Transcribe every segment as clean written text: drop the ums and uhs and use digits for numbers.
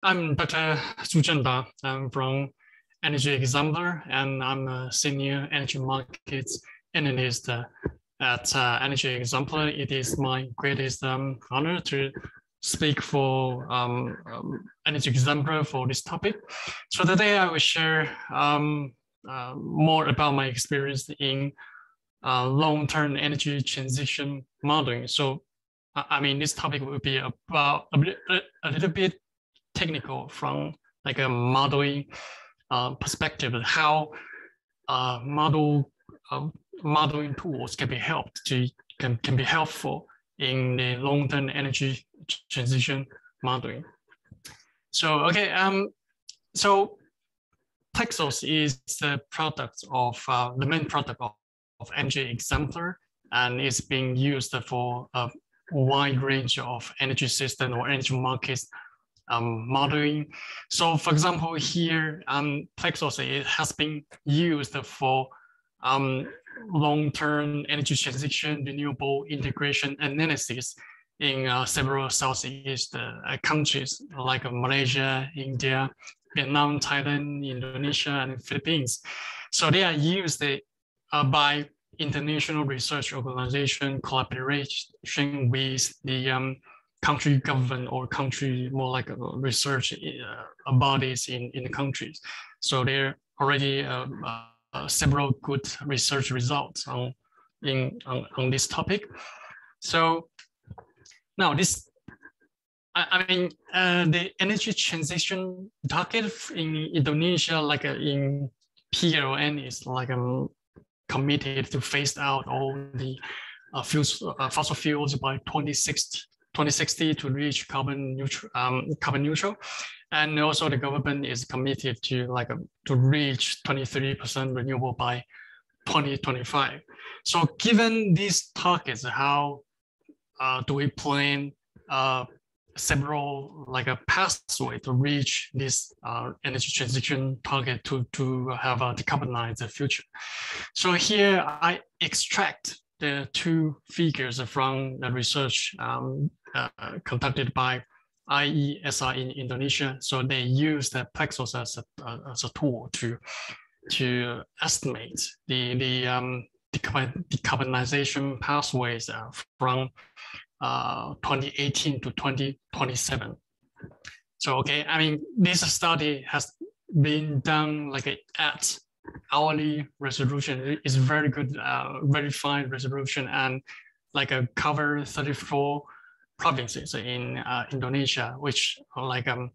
I'm Dr. Sujanda. I'm from Energy Exemplar, and I'm a senior energy markets analyst at Energy Exemplar. It is my greatest honor to speak for Energy Exemplar for this topic. So today I will share more about my experience in long-term energy transition modeling. So, I mean, this topic will be about a little bit technical from like a modeling perspective, how modeling tools can be can be helpful in the long-term energy transition modeling. So okay, so PLEXOS is the product of the main product of Energy Exemplar, and it's being used for a wide range of energy system or energy markets modeling. So for example, here, PLEXOS it has been used for long-term energy transition, renewable integration analysis in several Southeast countries like Malaysia, India, Vietnam, Thailand, Indonesia, and Philippines. So they are used by international research organization collaboration with the country government or country more like research bodies in the countries. So there are already several good research results on this topic. So now the energy transition target in Indonesia, like in PLN, is like committed to phase out all the fossil fuels by 2060 to reach carbon neutral, and also the government is committed to to reach 23% renewable by 2025. So given these targets, how do we plan several like a pathway to reach this energy transition target to have a decarbonized future? So here I extract the two figures from the research conducted by IESR in Indonesia. So they use the PLEXOS as a tool to estimate the decarbonization pathways from 2018 to 2027. So okay, I mean, this study has been done like at hourly resolution. It's very good, very fine resolution, and like a cover 34 provinces in Indonesia, which like I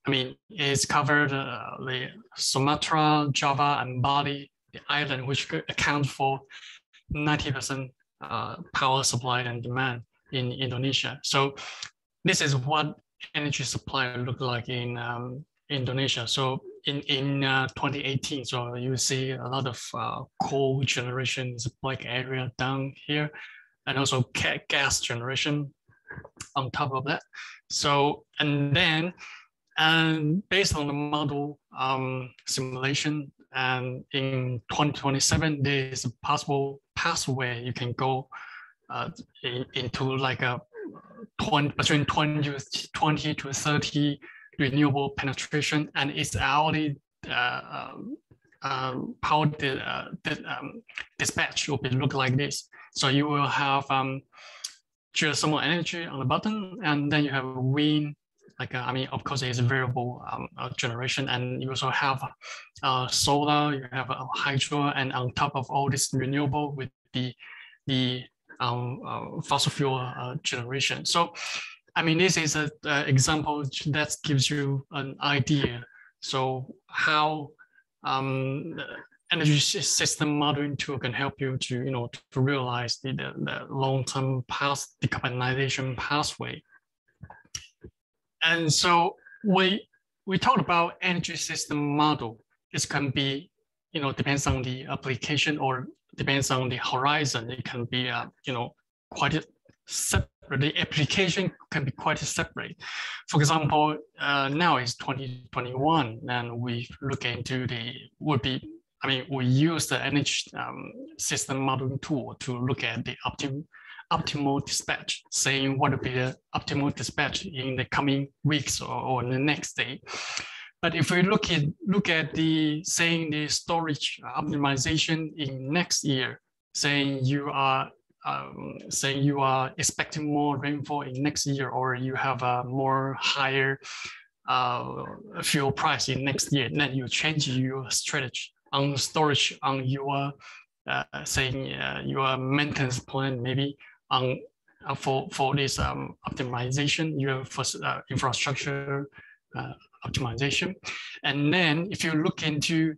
mean, it's covered the Sumatra, Java, and Bali, the island, which account for 90% power supply and demand in Indonesia. So this is what energy supply look like in Indonesia. So in 2018, so you see a lot of coal generation is a black area down here, and also gas generation on top of that. So, and then, based on the model simulation, and in 2027, there is a possible pathway you can go into like a between 20 to 30 renewable penetration, and it's already power dispatch will be look like this. So you will have geothermal energy on the bottom, and then you have wind, like I mean, of course, it's a variable generation, and you also have solar, you have hydro, and on top of all this renewable with the fossil fuel generation. So, I mean, this is an example that gives you an idea. So how energy system modeling tool can help you to to realize the long-term decarbonization pathway. And so we talked about energy system model. It can be depends on the application or depends on the horizon. It can be quite separate. The application can be quite separate. For example, now it's 2021, and we look into we use the energy system modeling tool to look at the optimal dispatch, saying what would be the optimal dispatch in the coming weeks or the next day. But if we look at the saying the storage optimization in next year, saying you are expecting more rainfall in next year, or you have a more higher fuel price in next year, then you change your strategy on storage on your your maintenance plan, maybe on for this optimization, your infrastructure optimization. And then if you look into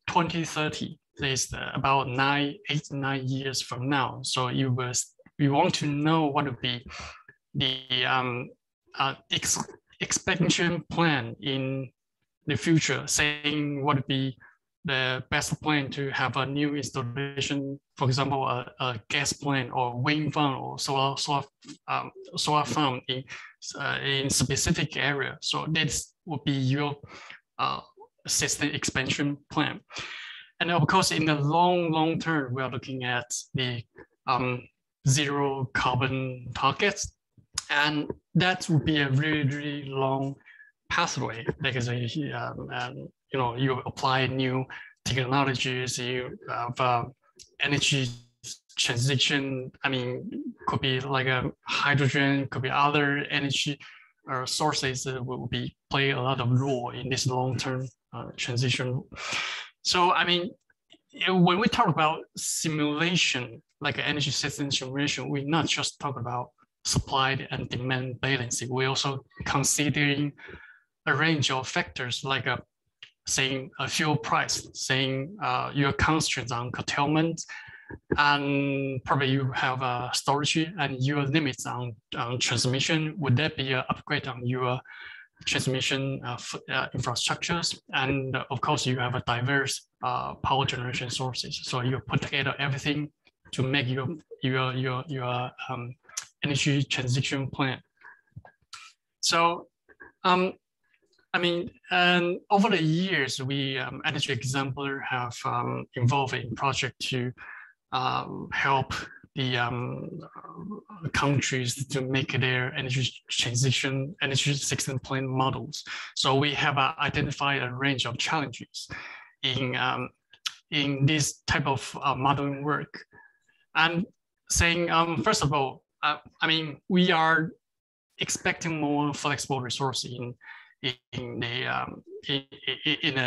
2030, there's about 8 to 9 years from now. So you want to know what would be the expansion plan in the future, saying what would be the best plan to have a new installation, for example, a gas plant or wind farm or solar farm in specific area. So this would be your system expansion plan. And of course, in the long term, we are looking at the zero carbon targets, and that would be a really long pathway, because you apply new technologies, you have energy transition. I mean, could be like a hydrogen, could be other energy sources that will play a lot of role in this long-term transition. So, I mean, when we talk about simulation, like energy system simulation, we're not just talking about supply and demand balancing. We're also considering a range of factors, like saying a fuel price, saying your constraints on curtailment, and probably you have a storage and your limits on transmission. Would that be an upgrade on your transmission infrastructures? And of course, you have a diverse power generation sources. So you put together everything to make your energy transition plan. So, I mean, and over the years, we Energy Exemplar have involved in project to help the countries to make their energy transition, energy system plan models. So we have identified a range of challenges in this type of modeling work. And saying, first of all, I mean, we are expecting more flexible resource in the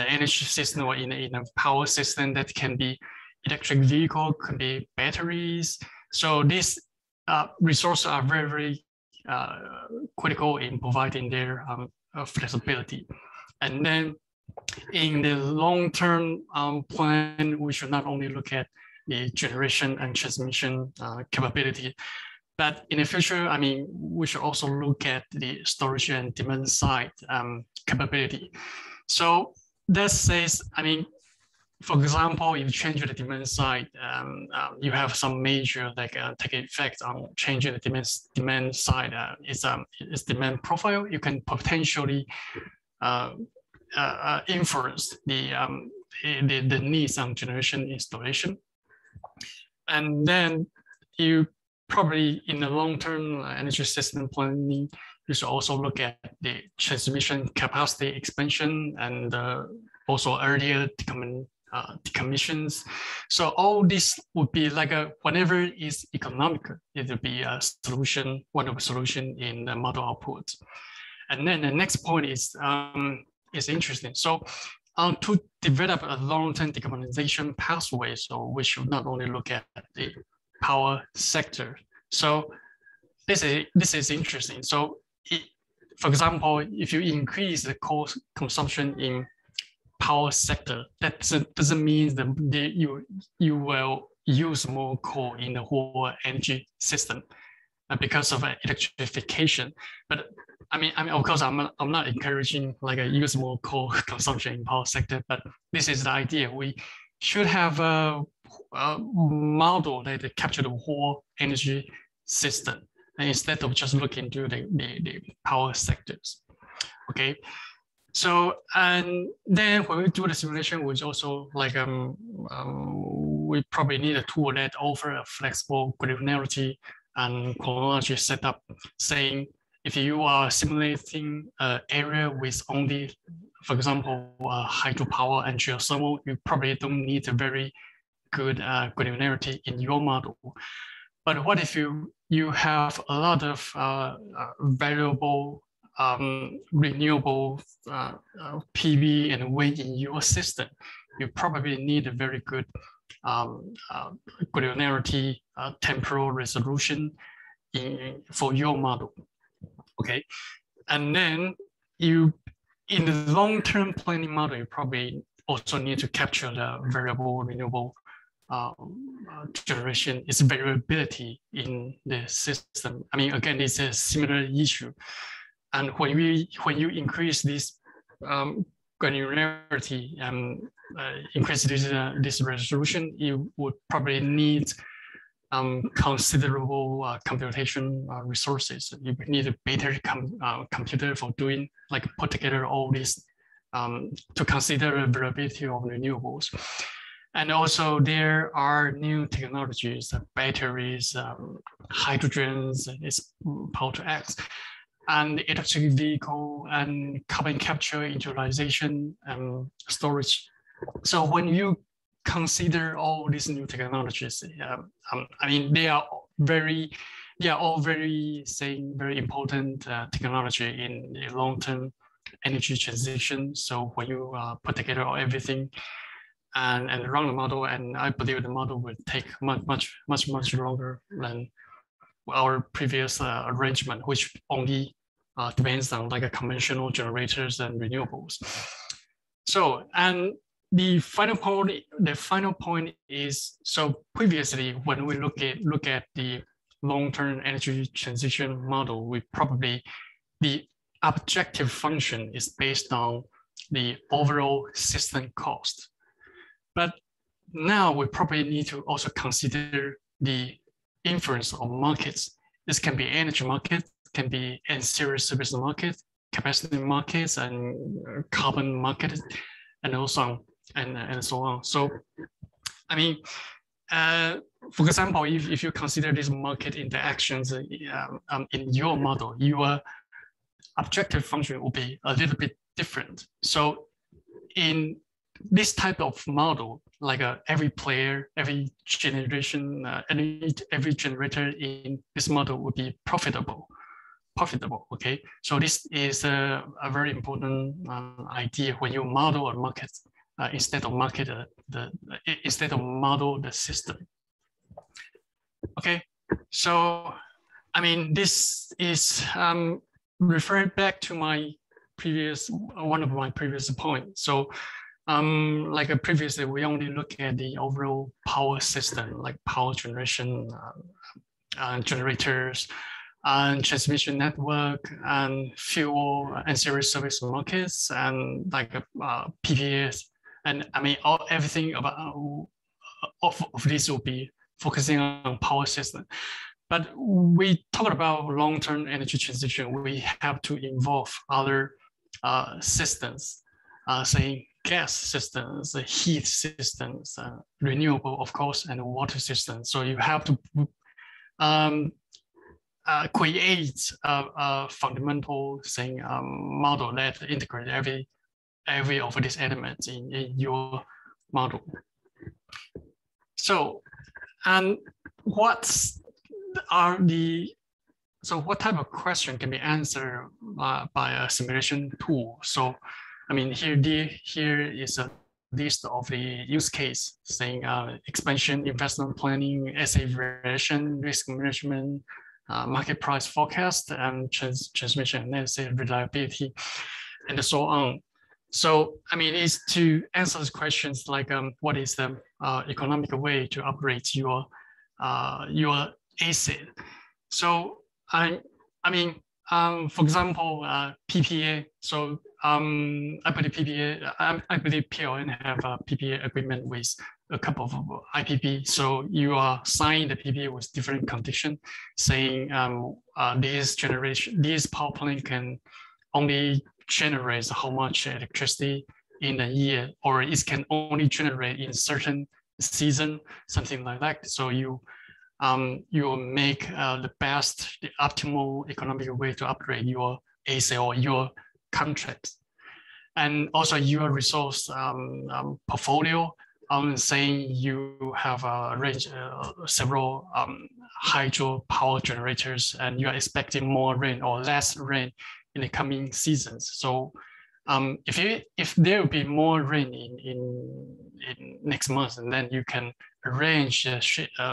energy system, or in a power system that can be electric vehicle, could be batteries. So these resources are very critical in providing their flexibility. And then in the long-term plan, we should not only look at the generation and transmission capability, but in the future, I mean, we should also look at the storage and demand side capability. So that says, I mean, for example, if you change the demand side, you have some major take effect on changing the demand side. Its demand profile. You can potentially influence the needs on generation installation, and then you probably in the long-term energy system planning, you should also look at the transmission capacity expansion and also earlier decommissions. So all this would be like whenever is economical, it will be a solution, one of the solution in the model output. And then the next point is interesting. So to develop a long-term decarbonization pathway, so we should not only look at the power sector. So this is interesting. So for example, if you increase the coal consumption in power sector, that doesn't mean that you will use more coal in the whole energy system because of electrification. But I mean, of course, I'm not encouraging use more coal consumption in power sector, but this is the idea. We should have a model that capture the whole energy system instead of just looking to the power sectors. Okay, so and then when we do the simulation, we also we probably need a tool that offer a flexible granularity and Chronology set up, saying if you are simulating an area with only, for example, hydropower and geothermal, you probably don't need a very good granularity in your model. But what if you have a lot of variable renewable PV and wind in your system? You probably need a very good granularity, temporal resolution for your model. Okay, and then in the long-term planning model, you probably also need to capture the variable renewable generation, its variability in the system. I mean, again, it's a similar issue. And when you increase this granularity and increase this resolution, you would probably need considerable computation resources. You need a better computer for doing, like, put together all this to consider the variability of renewables. And also there are new technologies, batteries, hydrogens, is power to X, and electric vehicle and carbon capture, utilization, and storage. So when you consider all these new technologies, I mean, they are all very important technology in the long-term energy transition. So when you put together everything and run the model, and I believe the model will take much longer than our previous arrangement, which only depends on like a conventional generators and renewables. So, and the final point is, so previously when we look at the long-term energy transition model, the objective function is based on the overall system cost. But now we probably need to also consider the influence of markets. This can be energy market, can be ancillary service market, capacity markets, and carbon market, and also and so on. So, I mean, for example, if you consider these market interactions in your model, your objective function will be a little bit different. So, in this type of model, like every player, every generation, every generator in this model would be profitable. Okay, so this is a very important idea when you model a market instead of model the system. Okay, so I mean, this is referring back to one of my previous points. So like previously, we only look at the overall power system, like power generation, generators, and transmission network, and fuel and service markets, and like PPAs, and I mean everything about of this will be focusing on power system. But we talk about long-term energy transition, we have to involve other systems, saying gas systems, heat systems, renewable, of course, and water systems. So you have to create a fundamental model that integrates every of these elements in your model. So, and what type of question can be answered by a simulation tool? So, I mean, here is a list of the use case, saying expansion, investment planning, asset variation, risk management, market price forecast, and transmission analysis, reliability, and so on. So, I mean, it's to answer these questions like what is the economic way to operate your asset? So, I mean, for example, PPA. So, I believe PLN have a PPA agreement with a couple of IPP. So you are signing the PPA with different conditions, saying this power plant can only generate how much electricity in a year, or it can only generate in certain season, something like that. So you you will make the optimal economic way to upgrade your AC or your contracts. And also your resource portfolio. Saying you have a range, several hydro power generators, and you are expecting more rain or less rain in the coming seasons. So if there will be more rain in next month, and then you can arrange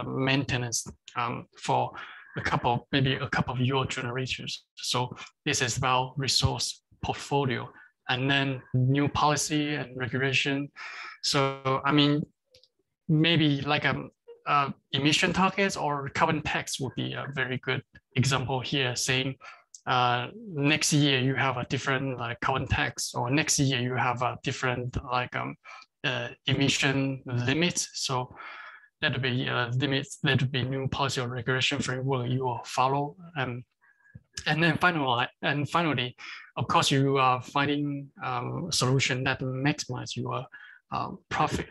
maintenance for maybe a couple of your generators. So this is about resource portfolio. And then new policy and regulation. So, I mean, maybe like emission targets or carbon tax would be a very good example here, saying next year you have a different carbon tax, or next year you have a different emission limits. So that would be limits, that would be new policy or regulation framework you will follow. And then finally, of course, you are finding a solution that maximize your profit.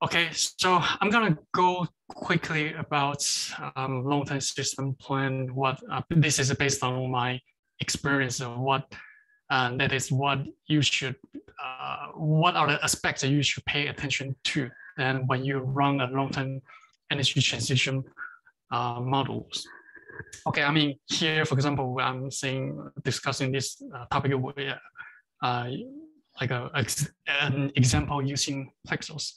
Okay, so I'm gonna go quickly about long-term system plan. This is based on my experience of that is what you should, what are the aspects that you should pay attention to then when you run a long-term energy transition models. Okay, I mean, here, for example, I'm discussing this topic with an example using PLEXOS.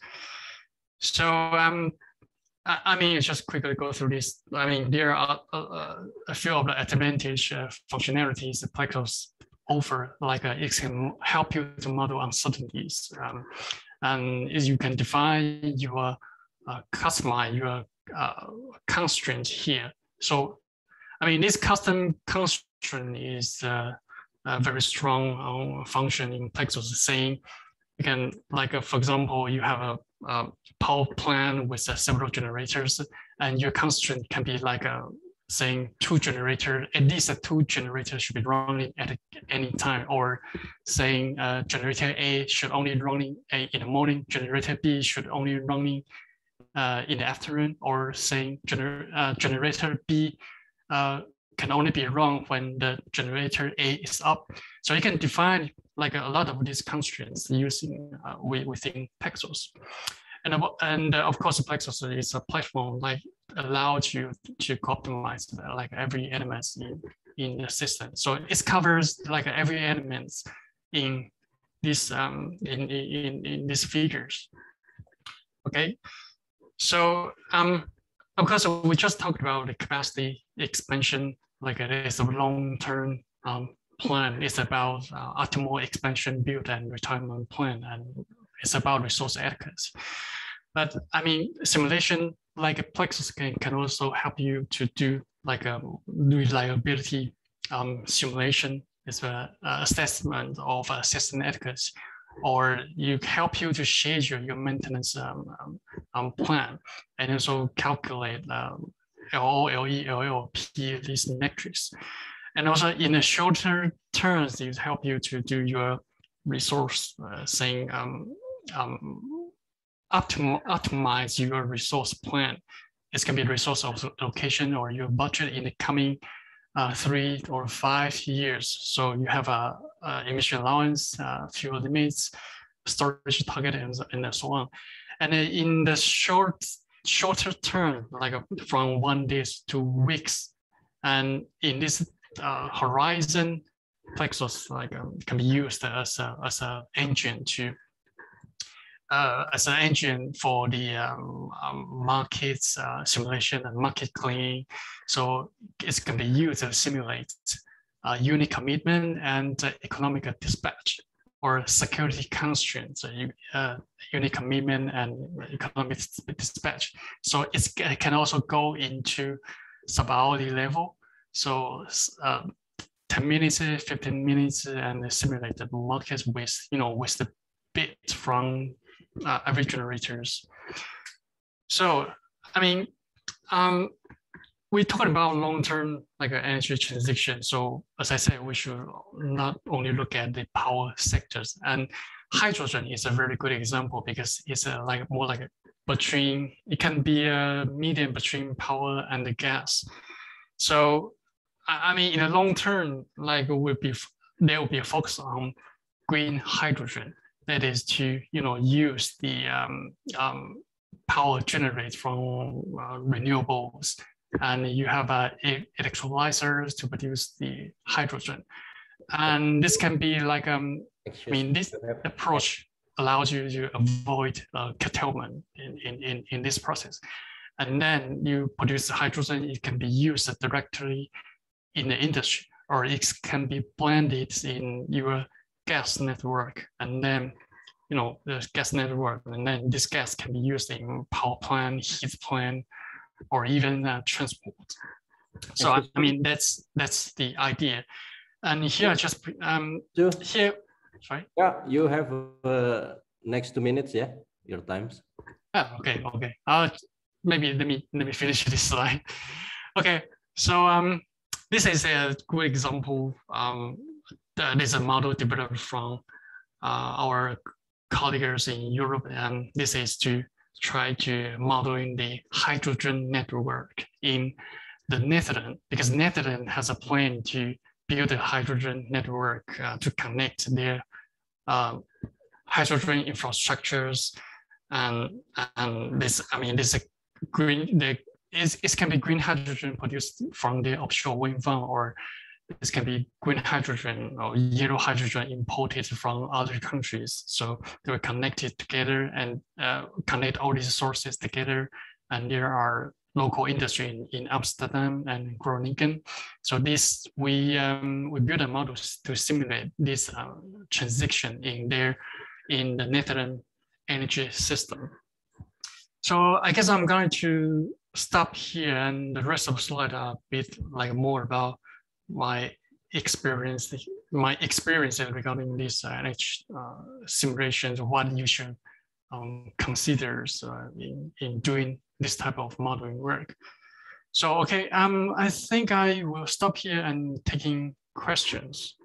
So, I mean, just quickly go through this. I mean, there are a few of the advantage functionalities that PLEXOS offer, it can help you to model uncertainties. And you can define your customize your constraints here. So, I mean, this custom constraint is a very strong function in PLEXOS, saying you can, for example, you have a power plant with several generators, and your constraint can be saying at least two generators should be running at any time, or saying generator A should only running in the morning, generator B should only running in the afternoon, or saying generator B can only be run when the generator A is up. So you can define a lot of these constraints using within PLEXOS. And of course, PLEXOS is a platform allows you to optimize every element in the system. So it covers every element in this in these figures. Okay, so of course, we just talked about the capacity expansion, it is a long-term plan. It's about optimal expansion, build, and retirement plan, and it's about resource adequacy. But I mean, simulation PLEXOS can also help you to do a reliability simulation. It's an assessment of system adequacy, or help you to schedule your maintenance plan, and also calculate LO, LE, LLP, these metrics. And also in the shorter terms, it help you to do your resource, saying optimize your resource plan. It can be resource allocation or your budget in the coming 3 or 5 years. So you have a emission allowance, fuel limits, storage target, and so on. And in the shorter term, from 1 day to weeks, and in this horizon, PLEXOS can be used as an engine to as an engine for the markets simulation and market cleaning. So it can be used to simulate unit commitment and economic dispatch, or security constraints, unit commitment and economic dispatch. So it can also go into sub-hourly level. So 10 minutes, 15 minutes, and simulate the markets with the bit from every generators. So, I mean, we talked about long-term energy transition. So as I said, we should not only look at the power sectors, and hydrogen is a very good example because it's more between, it can be a medium between power and the gas. So, I mean, in the long term, like there will be a focus on green hydrogen. That is to, use the power generated from renewables, and you have electrolyzers to produce the hydrogen. And this can be like, this approach allows you to avoid curtailment in this process. And then you produce the hydrogen, it can be used directly in the industry, or it can be blended in your gas network. And then, the gas network, and then this gas can be used in power plant, heat plant, or even transport. So I mean, that's the idea. And here, just here, sorry. Yeah, you have next 2 minutes. Yeah, your times. Oh, okay. Maybe let me finish this slide. Okay, so this is a good example. That is a model developed from our colleagues in Europe, and this is to try to modeling the hydrogen network in the Netherlands, because Netherlands has a plan to build a hydrogen network to connect their hydrogen infrastructures, and this, I mean, this green, it can be green hydrogen produced from the offshore wind farm, or this can be green hydrogen or yellow hydrogen imported from other countries. So they were connected together and connect all these sources together. And there are local industry in Amsterdam and Groningen. So this, we build a model to simulate this transition in the Netherlands energy system. So I guess I'm going to stop here, and the rest of the slide are a bit like more about my experience regarding these simulations, what you should consider in doing this type of modeling work. So, okay, I think I will stop here and taking questions.